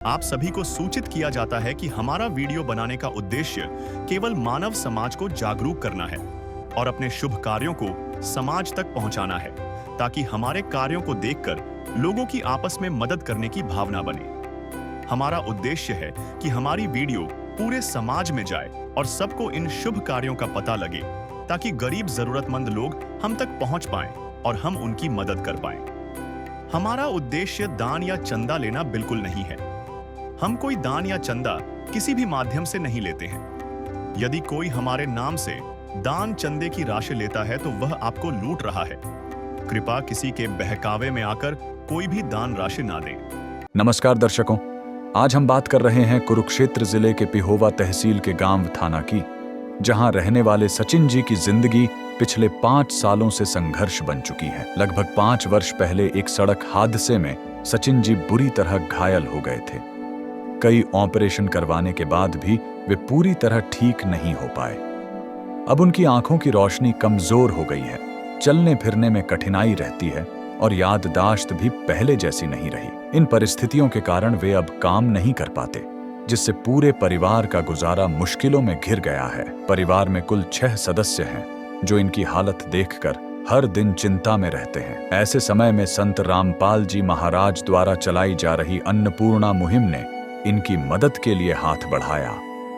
आप सभी को सूचित किया जाता है कि हमारा वीडियो बनाने का उद्देश्य केवल मानव समाज को जागरूक करना है और अपने शुभ कार्यों को समाज तक पहुंचाना है, ताकि हमारे कार्यों को देखकर लोगों की आपस में मदद करने की भावना बने। हमारा उद्देश्य है कि हमारी वीडियो पूरे समाज में जाए और सबको इन शुभ कार्यों का पता लगे, ताकि गरीब जरूरतमंद लोग हम तक पहुंच पाएं और हम उनकी मदद कर पाएं। हमारा उद्देश्य दान या चंदा लेना बिल्कुल नहीं है। हम कोई दान या चंदा किसी भी माध्यम से नहीं लेते हैं। यदि कोई हमारे नाम से दान चंदे की राशि लेता है तो वह आपको लूट रहा है। कृपया किसी के बहकावे में आकर कोई भी दान राशि ना दें। नमस्कार दर्शकों, आज हम बात कर रहे हैं कुरुक्षेत्र जिले के पिहोवा तहसील के गांव थाना की, जहां रहने वाले सचिन जी की जिंदगी पिछले 5 सालों से संघर्ष बन चुकी है। लगभग 5 वर्ष पहले एक सड़क हादसे में सचिन जी बुरी तरह घायल हो गए थे। कई ऑपरेशन करवाने के बाद भी वे पूरी तरह ठीक नहीं हो पाए। अब उनकी आंखों की रोशनी कमजोर हो गई है, चलने फिरने में कठिनाई रहती है और याददाश्त भी पहले जैसी नहीं रही। इन परिस्थितियों के कारण वे अब काम नहीं कर पाते, जिससे पूरे परिवार का गुजारा मुश्किलों में घिर गया है। परिवार में कुल 6 सदस्य हैं, जो इनकी हालत देखकर हर दिन चिंता में रहते हैं। ऐसे समय में संत रामपाल जी महाराज द्वारा चलाई जा रही अन्नपूर्णा मुहिम ने इनकी मदद के लिए हाथ बढ़ाया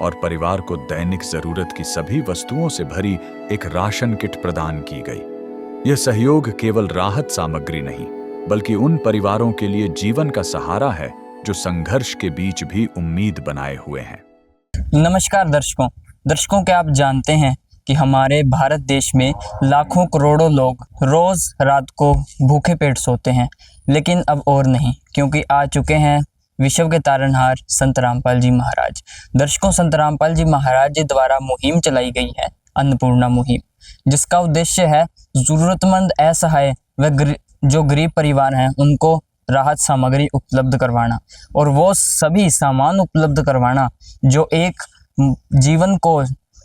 और परिवार को दैनिक जरूरत की सभी वस्तुओं से भरी एक राशन किट प्रदान की गई। यह सहयोग केवल राहत सामग्री नहीं, बल्कि उन परिवारों के लिए जीवन का सहारा है जो संघर्ष के बीच भी उम्मीद बनाए हुए हैं। नमस्कार दर्शकों, क्या आप जानते हैं कि हमारे भारत देश में लाखों करोड़ों लोग रोज रात को भूखे पेट सोते हैं, लेकिन अब और नहीं, क्योंकि आ चुके हैं विश्व के तारनहार संत रामपाल जी महाराज। दर्शकों, संत रामपाल जी महाराज जी द्वारा मुहिम चलाई गई है अन्नपूर्णा मुहिम, जिसका उद्देश्य है जरूरतमंद असहाय व जो गरीब परिवार हैं उनको राहत सामग्री उपलब्ध करवाना, और वो सभी सामान उपलब्ध करवाना जो एक जीवन को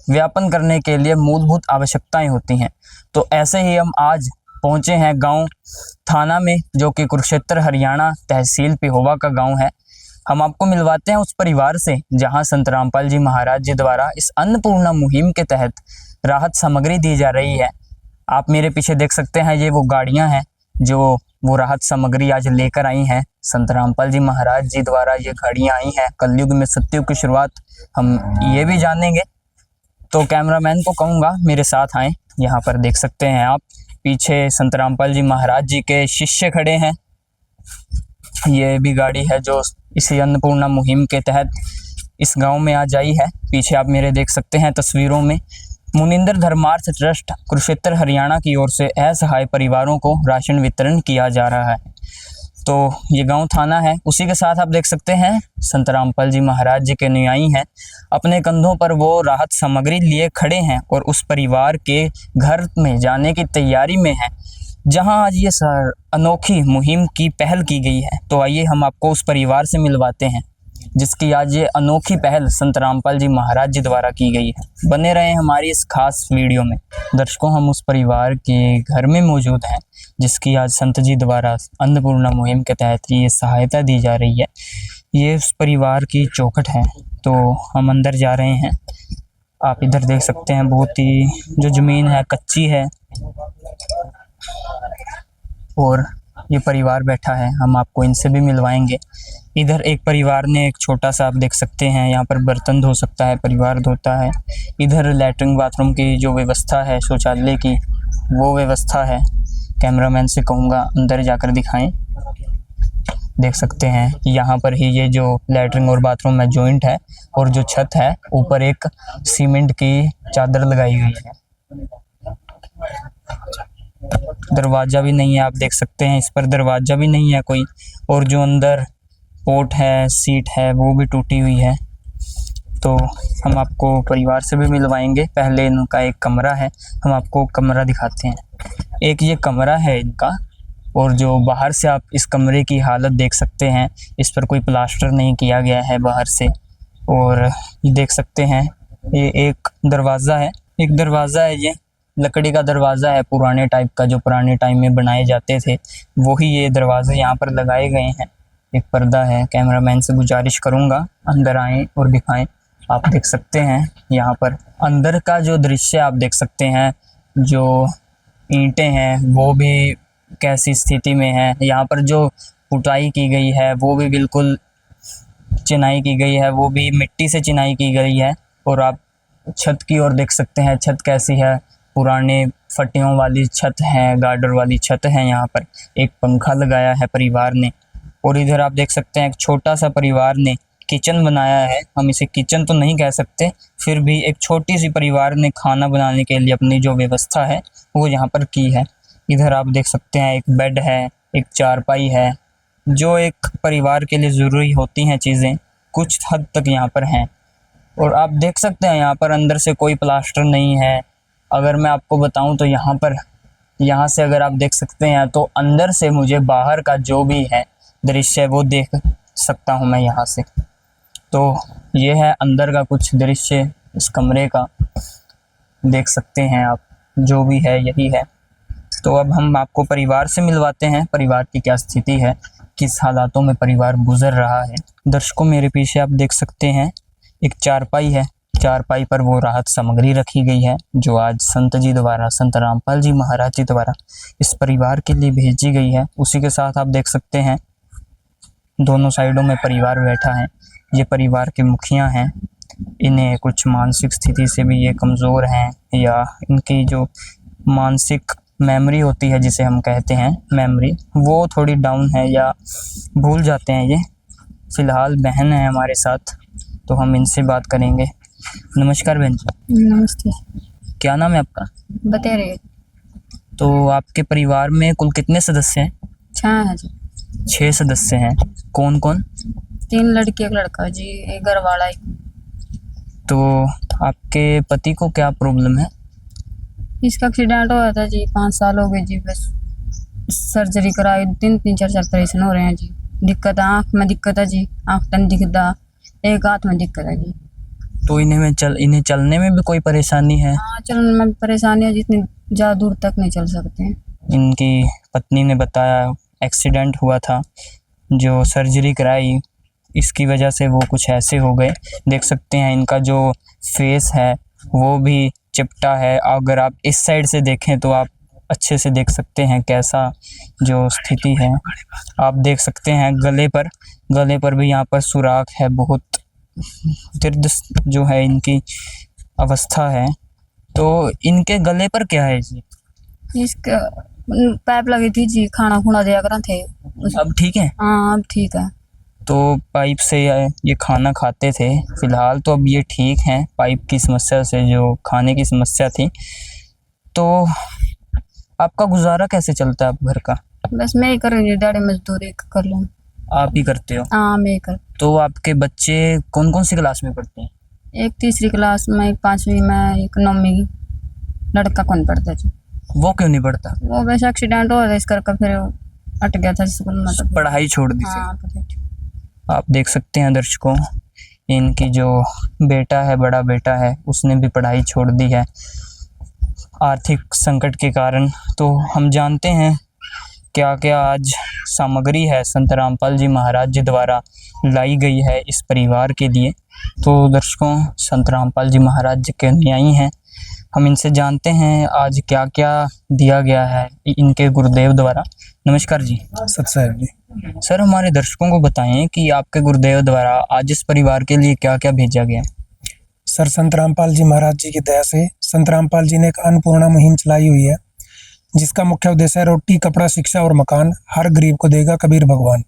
व्यापन करने के लिए मूलभूत आवश्यकताएं होती हैं। तो ऐसे ही हम आज पहुंचे हैं गांव थाना में, जो कि कुरुक्षेत्र हरियाणा तहसील पिहोवा का गांव है। हम आपको मिलवाते हैं उस परिवार से जहां संत रामपाल जी महाराज जी द्वारा इस अन्नपूर्णा मुहिम के तहत राहत सामग्री दी जा रही है। आप मेरे पीछे देख सकते हैं, ये वो गाड़ियां हैं जो वो राहत सामग्री आज लेकर आई हैं। संत रामपाल जी महाराज जी द्वारा ये गाड़ियां आई हैं। कलयुग में सतयुग की शुरुआत हम ये भी जानेंगे। तो कैमरामैन को कहूँगा मेरे साथ आए। यहाँ पर देख सकते हैं आप, पीछे संत रामपाल जी महाराज जी के शिष्य खड़े हैं। ये भी गाड़ी है जो इसी अन्नपूर्णा मुहिम के तहत इस गांव में आज आई है। पीछे आप मेरे देख सकते हैं तस्वीरों में, मुनिंदर धर्मार्थ ट्रस्ट कुरुक्षेत्र हरियाणा की ओर से असहाय परिवारों को राशन वितरण किया जा रहा है। तो ये गांव थाना है। उसी के साथ आप देख सकते हैं संत रामपाल जी महाराज जी के अनुयायी हैं, अपने कंधों पर वो राहत सामग्री लिए खड़े हैं और उस परिवार के घर में जाने की तैयारी में है, जहां आज ये अनोखी मुहिम की पहल की गई है। तो आइए हम आपको उस परिवार से मिलवाते हैं जिसकी आज ये अनोखी पहल संत रामपाल जी महाराज जी द्वारा की गई है। बने रहें हमारी इस खास वीडियो में। दर्शकों, हम उस परिवार के घर में मौजूद हैं जिसकी आज संत जी द्वारा अन्नपूर्णा मुहिम के तहत ये सहायता दी जा रही है। ये उस परिवार की चौखट है। तो हम अंदर जा रहे हैं। आप इधर देख सकते हैं, बहुत ही जो ज़मीन है कच्ची है और ये परिवार बैठा है। हम आपको इनसे भी मिलवाएंगे। इधर एक परिवार ने एक छोटा सा, आप देख सकते हैं, यहाँ पर बर्तन धो सकता है, परिवार धोता है। इधर लैट्रिन बाथरूम की जो व्यवस्था है, शौचालय की वो व्यवस्था है। कैमरामैन से कहूँगा अंदर जाकर दिखाएं। देख सकते हैं यहाँ पर ही ये जो लैट्रिन और बाथरूम में जॉइंट है, और जो छत है ऊपर एक सीमेंट की चादर लगाई हुई है। दरवाज़ा भी नहीं है, आप देख सकते हैं इस पर दरवाज़ा भी नहीं है कोई, और जो अंदर पोर्ट है, सीट है, वो भी टूटी हुई है। तो हम आपको परिवार से भी मिलवाएंगे। पहले इनका एक कमरा है, हम आपको कमरा दिखाते हैं। एक ये कमरा है इनका, और जो बाहर से आप इस कमरे की हालत देख सकते हैं, इस पर कोई प्लास्टर नहीं किया गया है बाहर से। और ये देख सकते हैं ये एक दरवाज़ा है, ये लकड़ी का दरवाज़ा है पुराने टाइप का, जो पुराने टाइम में बनाए जाते थे, वही ये दरवाजे यहाँ पर लगाए गए हैं। एक पर्दा है। कैमरामैन से गुजारिश करूँगा अंदर आएं और दिखाएं। आप देख सकते हैं यहाँ पर अंदर का जो दृश्य आप देख सकते हैं, जो ईंटें हैं वो भी कैसी स्थिति में है। यहाँ पर जो पुताई की गई है वो भी बिल्कुल चिनाई की गई है, वो भी मिट्टी से चिनाई की गई है। और आप छत की ओर देख सकते हैं, छत कैसी है, पुराने फटियों वाली छत है, गार्डर वाली छत है। यहाँ पर एक पंखा लगाया है परिवार ने। और इधर आप देख सकते हैं एक छोटा सा परिवार ने किचन बनाया है। हम इसे किचन तो नहीं कह सकते, फिर भी एक छोटी सी परिवार ने खाना बनाने के लिए अपनी जो व्यवस्था है वो यहाँ पर की है। इधर आप देख सकते हैं एक बेड है, एक चारपाई है, जो एक परिवार के लिए ज़रूरी होती हैं चीज़ें कुछ हद तक यहाँ पर हैं। और आप देख सकते हैं यहाँ पर अंदर से कोई प्लास्टर नहीं है। अगर मैं आपको बताऊं तो यहाँ से अगर आप देख सकते हैं तो अंदर से मुझे बाहर का जो भी है दृश्य वो देख सकता हूँ मैं यहाँ से। तो ये है अंदर का कुछ दृश्य इस कमरे का, देख सकते हैं आप, जो भी है यही है। तो अब हम आपको परिवार से मिलवाते हैं, परिवार की क्या स्थिति है, किस हालातों में परिवार गुजर रहा है। दर्शकों मेरे पीछे आप देख सकते हैं एक चारपाई है। चारपाई पर वो राहत सामग्री रखी गई है जो आज संत जी द्वारा, संत रामपाल जी महाराज जी द्वारा इस परिवार के लिए भेजी गई है। उसी के साथ आप देख सकते हैं दोनों साइडों में परिवार बैठा है। ये परिवार के मुखिया हैं। इन्हें कुछ मानसिक स्थिति से भी ये कमज़ोर हैं, या इनकी जो मानसिक मेमोरी होती है जिसे हम कहते हैं मेमोरी, वो थोड़ी डाउन है या भूल जाते हैं ये। फ़िलहाल बहन है हमारे साथ, तो हम इनसे बात करेंगे। नमस्कार बहन जी। नमस्ते। क्या नाम है आपका? बता रहे तो आपके परिवार में कुल कितने सदस्य हैं? 6 है जी। 6 सदस्य हैं। कौन कौन? 3 लड़की 1 लड़का जी, एक घर वाला एक। तो आपके पति को क्या प्रॉब्लम है? इसका एक्सीडेंट हुआ था जी, 5 साल हो गए जी। बस सर्जरी कराई, 3-4 ऑपरेशन हो रहे हैं जी। दिक्कत आँख में दिक्कत है जी, आँख तन दिखता, एक हाथ में दिक्कत है जी। तो इन्हें चलने में भी कोई परेशानी है? हाँ, चलने में परेशानी है, जितनी ज़्यादा दूर तक नहीं चल सकते हैं। इनकी पत्नी ने बताया एक्सीडेंट हुआ था, जो सर्जरी कराई इसकी वजह से वो कुछ ऐसे हो गए। देख सकते हैं इनका जो फेस है वो भी चिपटा है। अगर आप इस साइड से देखें तो आप अच्छे से देख सकते हैं कैसा जो स्थिति है। आप देख सकते हैं गले पर भी यहाँ पर सुराख है, बहुत दर्द जो है इनकी अवस्था है। तो इनके गले पर क्या है जी? इसका पाइप लगी थी जी, खाना खुना दिया करा थे। अब ठीक है? हाँ, अब ठीक है। तो पाइप से ये खाना खाते थे, फिलहाल तो अब ये ठीक हैं पाइप की समस्या से, जो खाने की समस्या थी। तो आपका गुजारा कैसे चलता है आप घर का? बस मैं ही कर रही हूँ, दाढ़ी मजदूरी कर लूँ। आप ही करते हो? हाँ, मैं ही कर। तो आपके बच्चे कौन कौन सी क्लास में पढ़ते हैं? एक 3री क्लास में, एक 5वीं में, एक 9वीं। लड़का कौन पढ़ता जी? वो क्यों नहीं पढ़ता? वो वैसे एक्सीडेंट हुआ था इस करके, फिर वो अट गया था स्कूल में, तो पढ़ाई छोड़ दी थी। हाँ, आप देख सकते हैं दर्शकों, इनकी जो बेटा है, बड़ा बेटा है, उसने भी पढ़ाई छोड़ दी है आर्थिक संकट के कारण। तो हम जानते हैं क्या क्या आज सामग्री है संत रामपाल जी महाराज जी द्वारा लाई गई है इस परिवार के लिए। तो दर्शकों, संत रामपाल जी महाराज जी के अनुयायी हैं, हम इनसे जानते हैं आज क्या क्या दिया गया है इनके गुरुदेव द्वारा। नमस्कार जी। सत साहब जी। सर, हमारे दर्शकों को बताएं कि आपके गुरुदेव द्वारा आज इस परिवार के लिए क्या क्या भेजा गया? सर, संत रामपाल जी महाराज जी की दया से संत रामपाल जी ने एक अन्नपूर्णा मुहिम चलाई हुई है, जिसका मुख्य उद्देश्य है रोटी, कपड़ा, शिक्षा और मकान हर गरीब को देगा कबीर भगवान।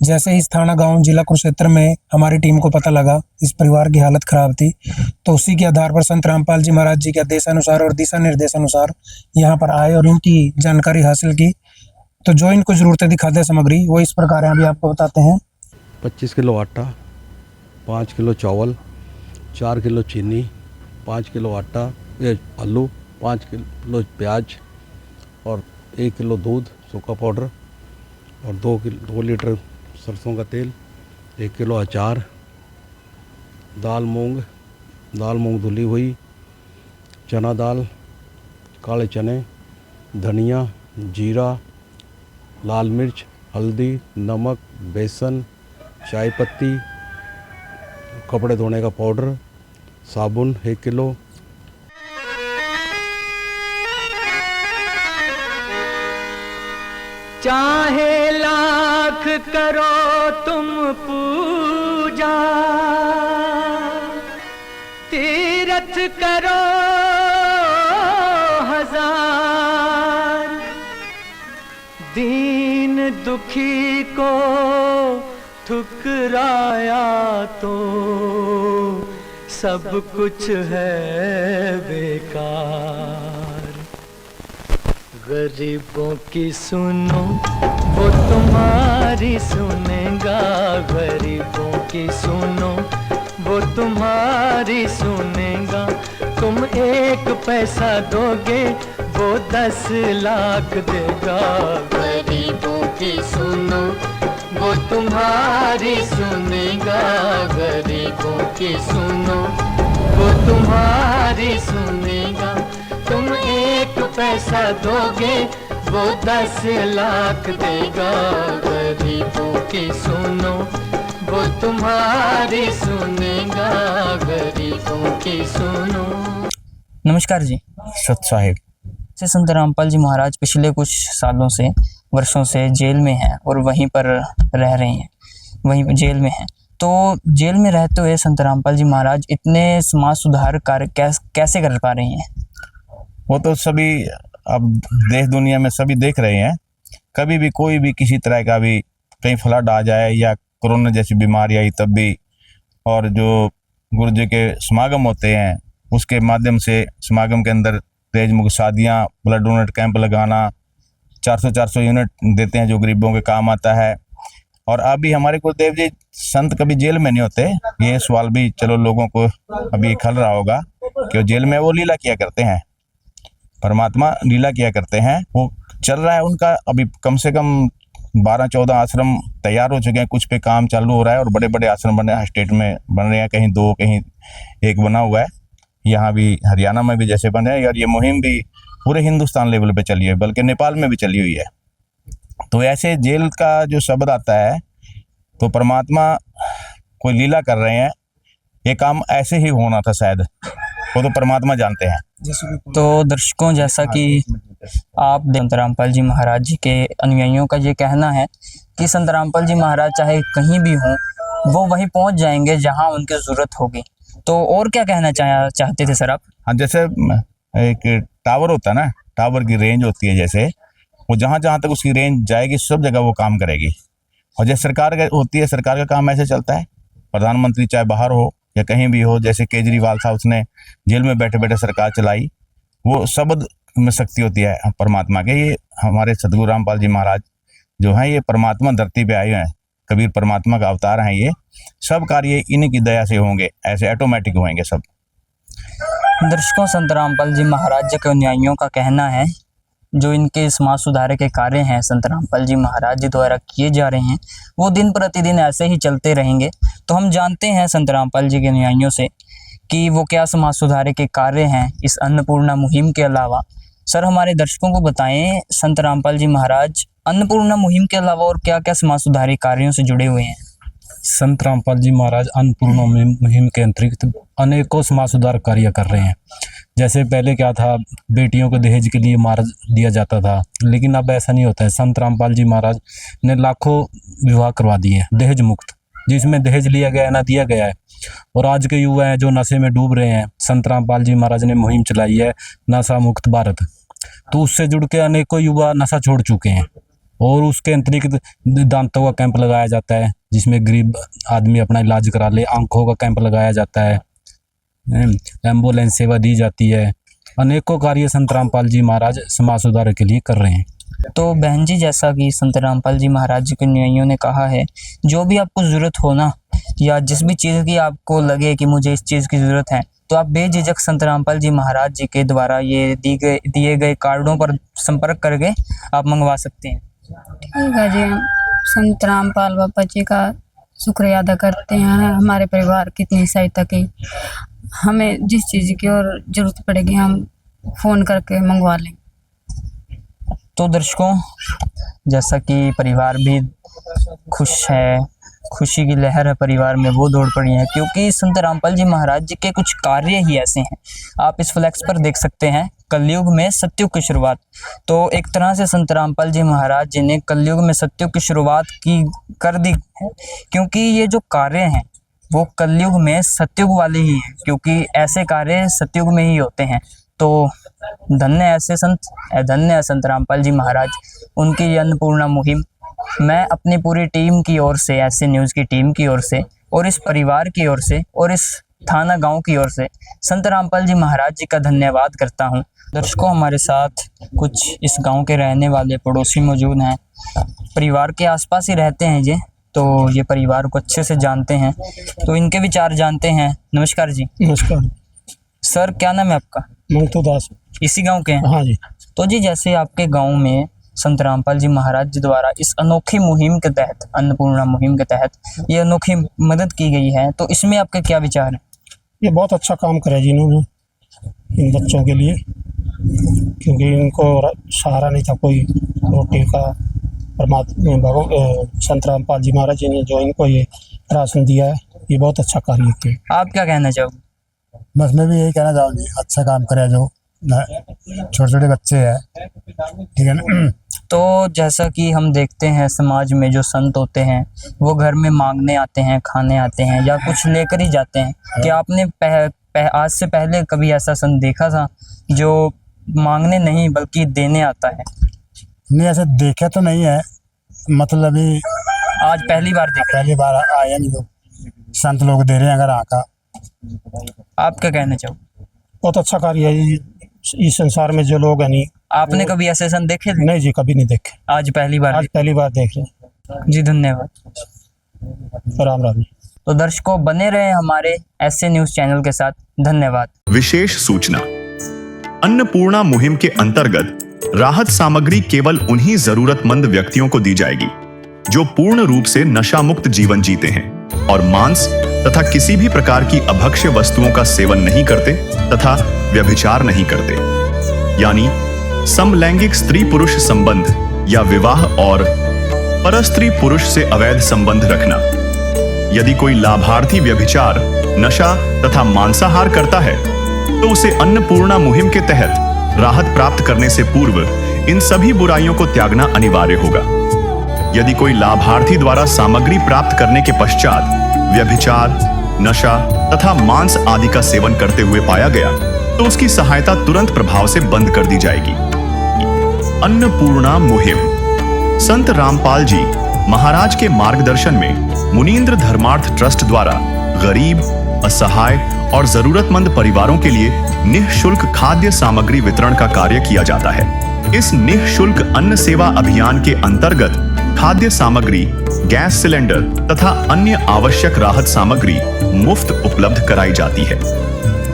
जैसे ही थाना गांव जिला कुरुक्षेत्र में हमारी टीम को पता लगा इस परिवार की हालत खराब थी, तो उसी के आधार पर संत रामपाल जी महाराज जी के आदेशानुसार और दिशा निर्देशानुसार यहाँ पर आए और इनकी जानकारी हासिल की। तो जो इनको जरूरत थी खाद्य सामग्री, वो इस प्रकार है, अभी आपको बताते हैं। 25 किलो आटा, 5 किलो चावल, 4 किलो चीनी, 5 किलो आटा, आलू, 5 किलो प्याज और 1 किलो दूध सूखा पाउडर और 2 लीटर सरसों का तेल, 1 किलो अचार, दाल मूंग धुली हुई, चना दाल, काले चने, धनिया, जीरा, लाल मिर्च, हल्दी, नमक, बेसन, चाय पत्ती, कपड़े धोने का पाउडर, साबुन 1 किलो। चाहे लाख करो तुम पूजा, तीरथ करो हजार, दीन दुखी को ठुकराया तो सब कुछ है बेकार। गरीबों की सुनो वो तुम्हारी सुनेगा, गरीबों की सुनो वो तुम्हारी सुनेगा। तुम 1 पैसा दोगे वो 10 लाख देगा। गरीबों की सुनो वो तुम्हारी सुनेगा, गरीबों की सुनो वो तुम्हारी सुनेगा। तुम 1 पैसा दोगे वो 10 लाख देगा। गरीबों की सुनो वो तुम्हारी सुनेगा, गरीबों की सुनो। नमस्कार जी। सत साहिब। से संत रामपाल जी महाराज पिछले कुछ सालों से, वर्षों से जेल में हैं और वहीं पर रह रहे हैं, वहीं जेल में हैं। तो जेल में रहते हुए संत रामपाल जी महाराज इतने समाज सुधार कार्य कैसे कर पा रहे हैं? वो तो सभी अब देश दुनिया में सभी देख रहे हैं। कभी भी कोई भी किसी तरह का भी कहीं फ्लड आ जाए या कोरोना जैसी बीमारी आई तब भी, और जो गुरु जी के समागम होते हैं उसके माध्यम से समागम के अंदर तेज मुख शादियाँ, ब्लड डोनेट कैंप लगाना, 400 यूनिट देते हैं जो गरीबों के काम आता है। और अभी हमारे गुरुदेव जी संत कभी जेल में नहीं होते। ये सवाल भी चलो लोगों को अभी खल रहा होगा कि जेल में वो लीला किया करते हैं, परमात्मा लीला किया करते हैं। वो चल रहा है उनका अभी कम से कम 12-14 आश्रम तैयार हो चुके हैं, कुछ पे काम चालू हो रहा है और बड़े बड़े आश्रम बने हैं, स्टेट में बन रहे हैं, कहीं 2 कहीं 1 बना हुआ है। यहाँ भी हरियाणा में भी जैसे बन रहे हैं, और ये मुहिम भी पूरे हिंदुस्तान लेवल पे चली है, बल्कि नेपाल में भी चली हुई है। तो ऐसे जेल का जो शब्द आता है तो परमात्मा कोई लीला कर रहे हैं। ये काम ऐसे ही होना था शायद, वो तो परमात्मा जानते हैं। तो दर्शकों, जैसा कि आप संत रामपाल जी महाराज जी के अनुयायियों का ये कहना है कि संत रामपाल जी महाराज चाहे कहीं भी हों वो वहीं पहुंच जाएंगे जहां उनकी ज़रूरत होगी। तो और क्या कहना चाहते थे सर आप? हाँ, जैसे एक टावर होता है ना, टावर की रेंज होती है, जैसे वो जहाँ जहाँ तक उसकी रेंज जाएगी सब जगह वो काम करेगी। और जैसे सरकार होती है, सरकार का काम ऐसे चलता है। प्रधानमंत्री चाहे बाहर हो या कहीं भी हो, जैसे केजरीवाल साहब उसने जेल में बैठे बैठे सरकार चलाई, वो शब्द में शक्ति होती है परमात्मा के। ये हमारे सदगुरु रामपाल जी महाराज जो हैं ये परमात्मा धरती पे आए हैं, कबीर परमात्मा का अवतार हैं। ये सब कार्य इन्हीं की दया से होंगे, ऐसे ऑटोमेटिक होंगे सब। दर्शकों, संत रामपाल जी महाराज जी के अनुयायियों का कहना है जो इनके समाज सुधार के कार्य हैं संत रामपाल जी महाराज जी द्वारा किए जा रहे हैं वो दिन प्रतिदिन ऐसे ही चलते रहेंगे। तो हम जानते हैं संत रामपाल जी के अनुयायियों से कि वो क्या समाज सुधार के कार्य हैं इस अन्नपूर्णा मुहिम के अलावा। सर, हमारे दर्शकों को बताएं, संत रामपाल जी महाराज अन्नपूर्णा मुहिम के अलावा और क्या क्या समाज सुधारी कार्यों से जुड़े हुए हैं? संत रामपाल जी महाराज अन्नपूर्णा मुहिम के अंतर्गत अनेकों समाज सुधार कार्य कर रहे हैं। जैसे पहले क्या था, बेटियों को दहेज के लिए मार दिया जाता था, लेकिन अब ऐसा नहीं होता है। संत रामपाल जी महाराज ने लाखों विवाह करवा दिए हैं दहेज मुक्त, जिसमें दहेज लिया गया ना दिया गया है। और आज के युवा हैं जो नशे में डूब रहे हैं, संत रामपाल जी महाराज ने मुहिम चलाई है नशा मुक्त भारत, तो उससे जुड़ के अनेकों युवा नशा छोड़ चुके हैं। और उसके अंतरिक्त दांतों का कैंप लगाया जाता है जिसमें गरीब आदमी अपना इलाज करा ले, आंखों का कैंप लगाया जाता है, एम्बुलेंस सेवा दी जाती है। अनेकों कार्य संत रामपाल जी महाराज समाज सुधार के लिए कर रहे हैं। तो बहन जी, जैसा कि संत रामपाल जी महाराज जी के अनुयायियों ने कहा है, जो भी आपको ज़रूरत हो ना, या जिस भी चीज़ की आपको लगे कि मुझे इस चीज़ की ज़रूरत है, तो आप बेझिझक संत रामपाल जी महाराज जी के द्वारा ये दिए गए कार्डों पर संपर्क करके आप मंगवा सकते हैं। ठीक है जी, हम संत रामपाल बाबा जी का शुक्रिया अदा करते हैं। हमारे परिवार की इतनी सहायता की, हमें जिस चीज़ की और ज़रूरत पड़ेगी हम फ़ोन करके मंगवा लेंगे। तो दर्शकों, जैसा कि परिवार भी खुश है, खुशी की लहर है परिवार में, वो दौड़ पड़ी है क्योंकि संत रामपाल जी महाराज जी के कुछ कार्य ही ऐसे हैं। आप इस फ्लैक्स पर देख सकते हैं, कलयुग में सतयुग की शुरुआत। तो एक तरह से संत रामपाल जी महाराज जी ने कलयुग में सतयुग की शुरुआत की कर दी है, क्योंकि ये जो कार्य हैं वो कलयुग में सतयुग वाले ही हैं, क्योंकि ऐसे कार्य सतयुग में ही होते हैं। तो धन्य ऐसे संत, धन्य है संत रामपाल जी महाराज, उनकी ये अन्नपूर्णा मुहिम। मैं अपनी पूरी टीम की ओर से, ऐसे न्यूज़ की टीम की ओर से और इस परिवार की ओर से और इस थाना गांव की ओर से संत रामपाल जी महाराज जी का धन्यवाद करता हूं। दर्शकों, हमारे साथ कुछ इस गांव के रहने वाले पड़ोसी मौजूद हैं। परिवार के आसपास ही रहते हैं ये, तो ये परिवार को अच्छे से जानते हैं, तो इनके विचार जानते हैं। नमस्कार जी। नमस्कार सर, क्या नाम है आपका? मंगतू दास। इसी गांव के हैं? हाँ जी। तो जी, जैसे आपके गांव में संत रामपाल जी महाराज जी द्वारा इस अनोखी मुहिम के तहत, अन्नपूर्णा मुहिम के तहत ये अनोखी मदद की गई है, तो इसमें आपके क्या विचार हैं? ये बहुत अच्छा काम करा जी इन्होंने इन बच्चों के लिए, क्योंकि इनको सहारा नहीं था कोई रोटी का। परमात्मा संत रामपाल जी महाराज जी ने जो इनको ये राशन दिया है, ये बहुत अच्छा कार्य किया। आप क्या कहना चाहोगे? बस मैं भी यही कहना चाहूँगी, अच्छा काम करे। जो छोटे छोटे बच्चे हैं, ठीक है ना। तो जैसा कि हम देखते हैं समाज में जो संत होते हैं वो घर में मांगने आते हैं, खाने आते हैं या कुछ लेकर ही जाते हैं। क्या आपने आज से पहले कभी ऐसा संत देखा था जो मांगने नहीं बल्कि देने आता है? नहीं, ऐसे देखे तो नहीं है, मतलब अभी आज पहली बार देखा? पहली बार आया नहीं, तो संत लोग दे रहे हैं अगर आका। आप क्या कहना चाहो? बहुत अच्छा कार्य है। इस संसार में जो लोग हैं नहीं, आपने कभी ऐसे संत देखे थे? नहीं जी, कभी नहीं देखे। आज पहली बार? आज पहली बार देख रहे। जी धन्यवाद। राम राम। तो दर्शकों, बने रहे हमारे ऐसे न्यूज़ चैनल के साथ। धन्यवाद। विशेष सूचना, अन्नपूर्णा मुहिम के अंतर्गत राहत सामग्री केवल उन्हीं जरूरतमंद व्यक्तियों को दी जाएगी जो पूर्ण रूप से नशा मुक्त जीवन जीते हैं और मांस तथा किसी भी प्रकार की अभक्ष्य वस्तुओं का सेवन नहीं करते तथा व्यभिचार नहीं करते, यानी समलैंगिक स्त्री पुरुष संबंध या विवाह और परस्त्री पुरुष से अवैध संबंध रखना। यदि कोई लाभार्थी व्यभिचार, नशा तथा मांसाहार करता है तो उसे अन्नपूर्णा मुहिम के तहत राहत प्राप्त करने से पूर्व इन सभी बुराइयों को त्यागना अनिवार्य होगा। यदि कोई लाभार्थी द्वारा सामग्री प्राप्त करने के पश्चात व्यभिचार, नशा तथा मांस आदि का सेवन करते हुए पाया गया तो उसकी सहायता तुरंत प्रभाव से बंद कर दी जाएगी। अन्नपूर्णा मुहिम संत रामपाल जी महाराज के मार्गदर्शन में मुनींद्र धर्मार्थ ट्रस्ट द्वारा गरीब, असहाय और जरूरतमंद परिवारों के लिए निःशुल्क खाद्य सामग्री वितरण का कार्य किया जाता है। इस निःशुल्क अन्न सेवा अभियान के अंतर्गत खाद्य सामग्री, गैस सिलेंडर तथा अन्य आवश्यक राहत सामग्री मुफ्त उपलब्ध कराई जाती है।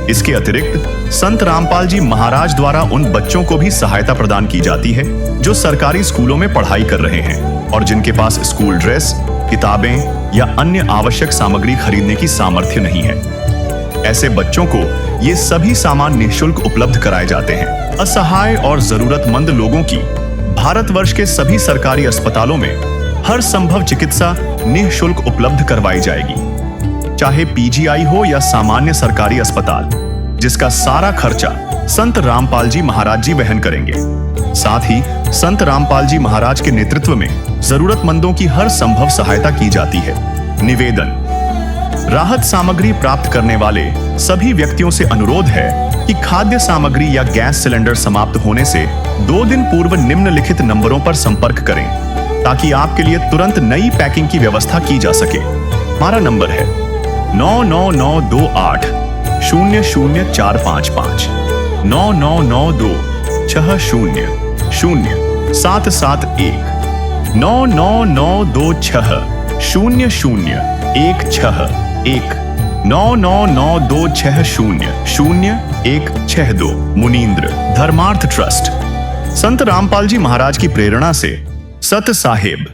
इसके अतिरिक्त संत रामपाल जी महाराज द्वारा उन बच्चों को भी सहायता प्रदान की जाती है जो सरकारी स्कूलों में पढ़ाई कर रहे हैं और जिनके पास स्कूल ड्रेस, किताबें या अन्य आवश्यक सामग्री खरीदने की सामर्थ्य नहीं है। ऐसे बच्चों को ये सभी सामान निःशुल्क उपलब्ध कराए जाते हैं। असहाय और जरूरतमंद लोगों की भारतवर्ष के सभी सरकारी अस्पतालों में हर संभव चिकित्सा निःशुल्क उपलब्ध करवाई जाएगी, चाहे पीजीआई हो या सामान्य सरकारी अस्पताल, जिसका सारा खर्चा संत रामपाल जी महाराज जी वहन करेंगे। साथ ही संत रामपाल जी महाराज के नेतृत्व में जरूरतमंदों की हर संभव सहायता की जाती है। निवेदन, राहत सामग्री प्राप्त करने वाले सभी व्यक्तियों से अनुरोध है कि खाद्य सामग्री या गैस सिलेंडर समाप्त होने से 2 दिन पूर्व निम्नलिखित नंबरों पर संपर्क करें ताकि आपके लिए तुरंत नई पैकिंग की व्यवस्था की जा सके। हमारा नंबर है 99928 00455 9992 60 0771 99926 0016 99926000162 मुनींद्र धर्मार्थ ट्रस्ट। संत रामपाल जी महाराज की प्रेरणा से सत साहेब